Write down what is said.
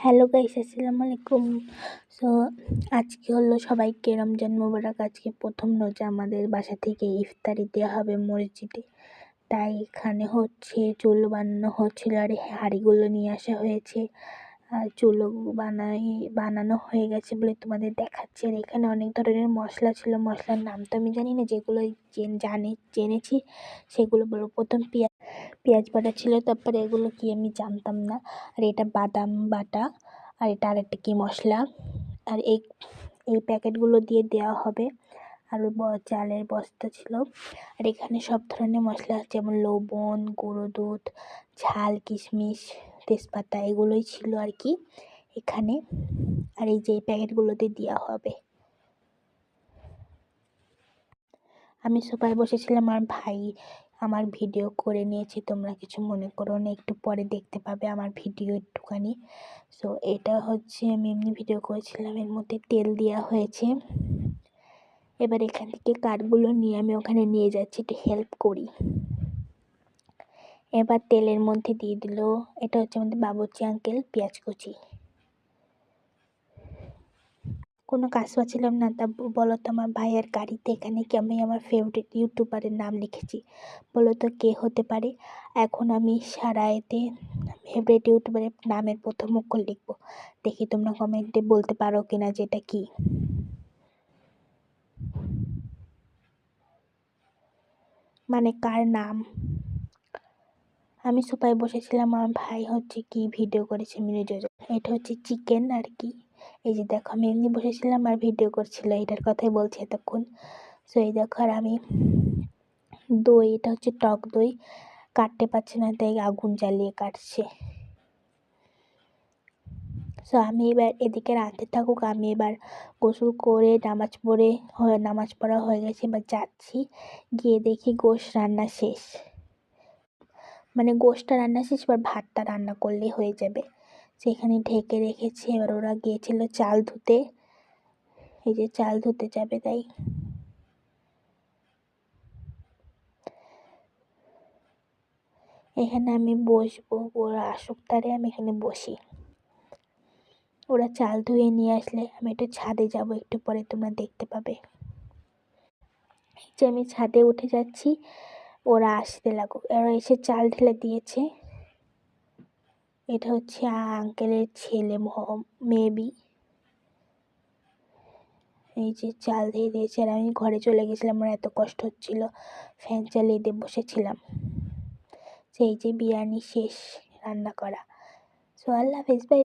Hello guys, আসসালামু আলাইকুম। So আজকে হলো সবাইকে রমজান মোবারক। আজকে প্রথম রোজা, আমাদের বাসা থেকে ইফতারি দেওয়া হবে মসজিদে। তাই এখানে হচ্ছে চুল বানানো হচ্ছিল, আর হাঁড়িগুলো নিয়ে আসা হয়েছে। আর চুলো বানানো হয়ে গেছে বলে তোমাদের দেখাচ্ছি। আর এখানে অনেক ধরনের মশলা ছিল, মশলার নাম তো আমি জানি না, যেগুলো জেনেছি সেগুলো বলবো। প্রথম পেঁয়াজ বাটা ছিল, তারপরে এগুলো কি আমি জানতাম না। আর এটা বাদাম বাটা, আর এটা আরেকটা কি মশলা। আর এই প্যাকেটগুলো দিয়ে দেওয়া হবে। আর চালের বস্তা ছিল। আর এখানে সব ধরনের মশলা, যেমন লবণ, গুঁড়ো দুধ, ঝাল, কিশমিশ, তেজপাতা, এগুলোই ছিল আর কি এখানে। আর এই যে এই প্যাকেটগুলোতে দেওয়া হবে। আমি সোফায় বসেছিলাম, আর ভাই আমার ভিডিও করে নিয়েছে। তোমরা কিছু মনে করো না, একটু পরে দেখতে পাবে আমার ভিডিও একটুখানি। সো এটা হচ্ছে আমি এমনি ভিডিও করেছিলাম, এর মধ্যে তেল দেওয়া হয়েছে। এবার এখান থেকে কাঠগুলো নিয়ে আমি ওখানে নিয়ে যাচ্ছি, একটু হেল্প করি। এবার তেলের মধ্যে দিয়ে দিল, এটা হচ্ছে আমাদের বাবুর্চি আঙ্কেল, পেঁয়াজ কুচি। কোনো কাজ পাচ্ছিলাম না, তা বলো তো আমার ভাইয়ের গাড়িতে এখানে কি আমি আমার ফেভারিট ইউটিউবারের নাম লিখেছি, বলো তো কে হতে পারে। এখন আমি সারা এতে ফেভারিট ইউটিউবারের নামের প্রথম অক্ষর লিখবো। দেখি তোমরা কমেন্টে বলতে পারো কিনা যেটা কি। মানে কার নাম। আমি সোফায় বসেছিলাম, আমার ভাই হচ্ছে কি ভিডিও করেছে মিনিজো। এটা হচ্ছে চিকেন আর কি। এই যে দেখো, আমি এমনি বসেছিলাম আর ভিডিও করছিল, এটার কথাই বলছি এতক্ষণ। সো এই দেখো, আর আমি দই, এটা হচ্ছে টক দই। কাটতে পারছে না, তাই আগুন জ্বালিয়ে কাটছে। সো আমি এবার এদিকে রাঁধতে থাকুক, আমি এবার গোসল করে নামাজ পড়া হয়ে গেছে। এবার যাচ্ছি, গিয়ে দেখি গোশ রান্না শেষ। মানে গোশটা রান্না শেষ, এবার ভাতটা রান্না করলেই হয়ে যাবে। সেখানে ঢেকে রেখেছি। এবার ওরা গিয়েছিল চাল ধুতে, এই যে চাল ধুতে যাবে, তাই এখানে আমি বসবো। ওরা আসুক, তারে আমি এখানে বসি। ওরা চাল ধুয়ে নিয়ে আসলে আমি একটু ছাদে যাব, একটু পরে তোমরা দেখতে পাবে। এই যে আমি ছাদে উঠে যাচ্ছি, ওরা আসতে লাগুক। ওরা এসে চাল ঢেলে দিয়েছে। এটা হচ্ছে আঙ্কেলের ছেলে, মেবি। এই যে চাল দিয়ে দিয়েছে, আর আমি ঘরে চলে গেছিলাম, আমার এত কষ্ট হচ্ছিল, ফ্যান চালিয়ে দিয়ে বসেছিলাম। সেই যে বিরিয়ানি শেষ রান্না করা। সো আল্লাহ হাফেজ, বাই।